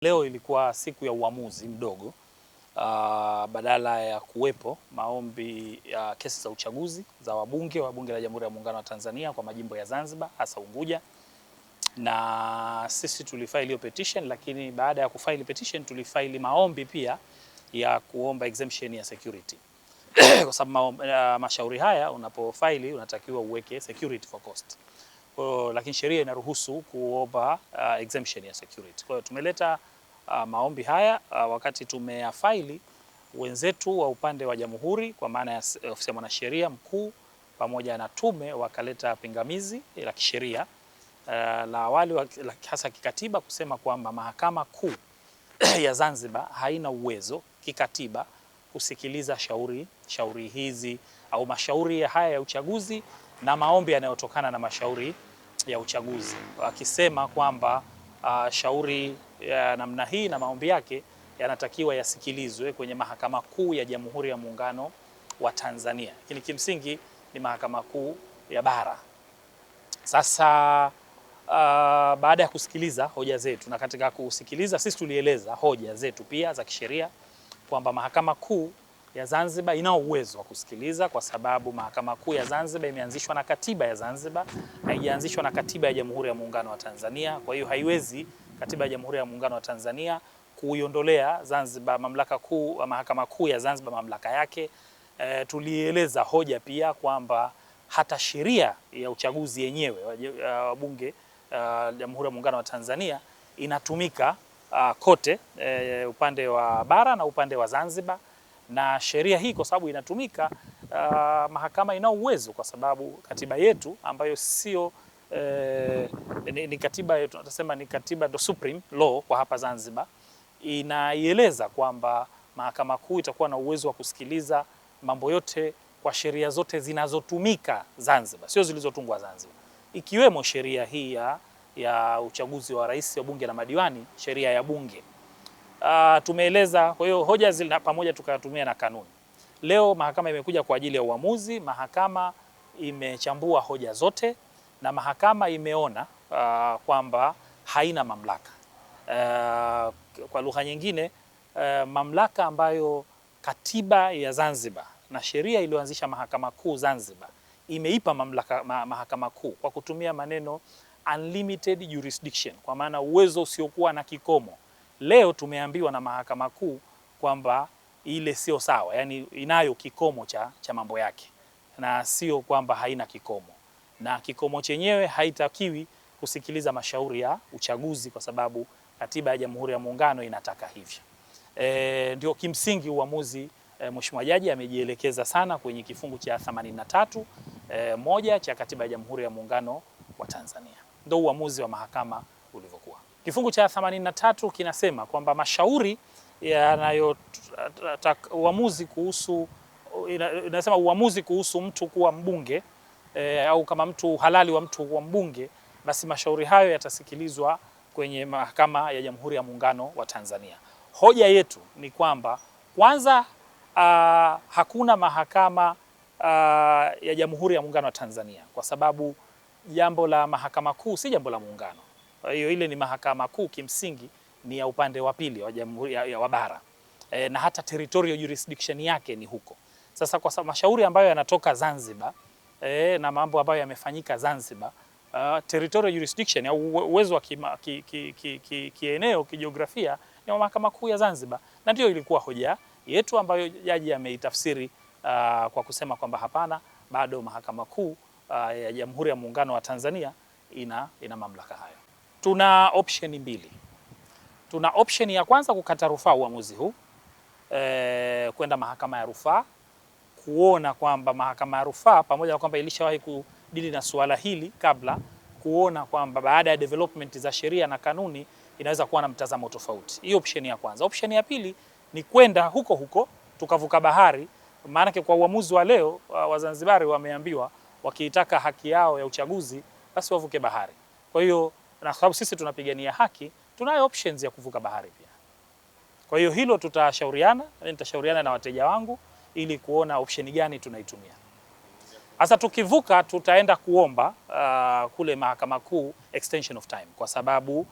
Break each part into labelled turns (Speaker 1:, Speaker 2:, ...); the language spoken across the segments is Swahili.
Speaker 1: Leo ilikuwa siku ya uamuzi mdogo. Badala ya kuwepo maombi ya kesi za uchaguzi za wabunge wa Bunge la Jamhuri ya Muungano wa Tanzania kwa majimbo ya Zanzibar hasa Unguja, na sisi tulifaili hiyo petition, lakini baada ya kufaili petition tulifaili maombi pia ya kuomba exemption ya security kwa sababu mashauri haya unapofaili unatakiwa uweke security for cost. Lakini sheria inaruhusu kuomba exemption ya security. Kwa hiyo tumeleta maombi haya wakati tumeyafaili, wenzetu wa upande wa Jamhuri kwa maana ya ofisi ya mwanasheria mkuu pamoja na tume wakaleta pingamizi la kisheria la awali hasa kikatiba kusema kwamba Mahakama Kuu ya Zanzibar haina uwezo kikatiba kusikiliza shauri hizi au mashauri haya ya uchaguzi na maombi yanayotokana na mashauri ya uchaguzi, wakisema kwamba shauri ya namna hii na maombi yake yanatakiwa yasikilizwe kwenye Mahakama Kuu ya Jamhuri ya Muungano wa Tanzania. Lakini kimsingi ni Mahakama Kuu ya Bara. Sasa baada ya kusikiliza hoja zetu, na katika kusikiliza sisi tulieleza hoja zetu pia za kisheria kwamba Mahakama Kuu ya Zanzibar ina uwezo wa kusikiliza kwa sababu Mahakama Kuu ya Zanzibar imeanzishwa na katiba ya Zanzibar, haijaanzishwa na katiba ya Jamhuri ya Muungano wa Tanzania. Kwa hiyo haiwezi katiba ya Jamhuri ya Muungano wa Tanzania kuiondolea Zanzibar mamlaka kuu, Mahakama Kuu ya Zanzibar mamlaka yake. Tulieleza hoja pia kwamba hata sheria ya uchaguzi yenyewe wa Bunge Jamhuri ya Muungano wa Tanzania inatumika kote upande wa bara na upande wa Zanzibar, na sheria hii kwa sababu inatumika mahakama ina uwezo kwa sababu katiba yetu ambayo sio ni katiba, tunasema ni katiba the supreme law kwa hapa Zanzibar, inaieleza kwamba Mahakama Kuu itakuwa na uwezo wa kusikiliza mambo yote kwa sheria zote zinazotumika Zanzibar, sio zilizotungwa Zanzibar, ikiwemo sheria hii ya uchaguzi wa rais wa bunge na madiwani, sheria ya bunge. Tumeeleza, kwa hiyo hoja zile pamoja tukatumia na kanuni. Leo mahakama imekuja kwa ajili ya uamuzi. Mahakama imechambua hoja zote na mahakama imeona kwamba haina mamlaka. Kwa lugha nyingine, mamlaka ambayo katiba ya Zanzibar na sheria iliyoanzisha Mahakama Kuu Zanzibar imeipa mamlaka Mahakama Kuu kwa kutumia maneno unlimited jurisdiction, kwa maana uwezo usiokuwa na kikomo. Leo tumeambiwa na Mahakama Kuu kwamba ile sio sawa, yani inayo kikomo cha mambo yake, na sio kwamba haina kikomo, na kikomo chenyewe haitakiwi kusikiliza mashauri ya uchaguzi kwa sababu katiba ya Jamhuri ya Muungano inataka hivyo. Ndio kimsingi uamuzi. Mheshimiwa Jaji amejielekeza sana kwenye kifungu cha 83 moja cha katiba ya Jamhuri ya Muungano wa Tanzania. Ndio uamuzi wa mahakama ulivyokuwa. Kifungu cha 83 kinasema kwamba mashauri uamuzi kuhusu mtu kuwa mbunge au kama mtu halali wa mtu kuwa mbunge, basi mashauri hayo yatasikilizwa kwenye Mahakama ya Jamhuri ya Muungano wa Tanzania. Hoja yetu ni kwamba kwanza, hakuna mahakama ya Jamhuri ya Muungano wa Tanzania kwa sababu jambo la Mahakama Kuu si jambo la muungano. Kwa hiyo ile ni Mahakama Kuu kimsingi ni ya upande wa pili wa Jamhuri ya bara, na hata territorial jurisdiction yake ni huko. Sasa kwa sababu mashauri ambayo yanatoka Zanzibar na mambo ambayo yamefanyika Zanzibar, territorial jurisdiction au uwezo wa kieneo kijiografia ni Mahakama Kuu ya Zanzibar, na ndio ilikuwa hoja yetu ambayo jaji ameitafsiri kwa kusema kwamba hapana, bado Mahakama Kuu ya Jamhuri ya Muungano wa Tanzania ina mamlaka hayo. Tuna option mbili. Tuna option ya kwanza kukata rufaa uamuzi huu kwenda mahakama ya rufaa, kuona kwamba mahakama ya rufaa pamoja na kwamba ilishawahi kudili na suala hili kabla, kuona kwamba baada ya development za sheria na kanuni inaweza kuwa na mtazamo tofauti. Hiyo option ya kwanza. Option ya pili ni kwenda huko tukavuka bahari, maana kwa uamuzi wa leo Wazanzibari wameambiwa wakiitaka haki yao ya uchaguzi basi wavuke bahari. Kwa hiyo na sababu sisi tunapigania haki, tunayo options ya kuvuka bahari pia. Kwa hiyo hilo tutashauriana, nitashauriana na wateja wangu ili kuona option gani tunaitumia. Sasa tukivuka tutaenda kuomba kule Mahakama Kuu extension of time kwa sababu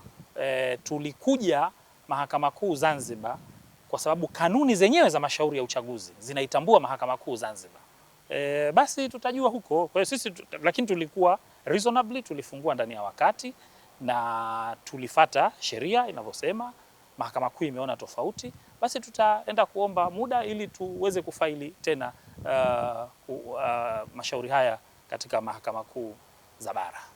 Speaker 1: tulikuja Mahakama Kuu Zanzibar, kwa sababu kanuni zenyewe za mashauri ya uchaguzi zinaitambua Mahakama Kuu Zanzibar, basi tutajua huko. Kwa hiyo sisi lakini tulikuwa reasonably, tulifungua ndani ya wakati na tulifata sheria inavyosema. Mahakama Kuu imeona tofauti, basi tutaenda kuomba muda ili tuweze kufaili tena mashauri haya katika Mahakama Kuu za Bara.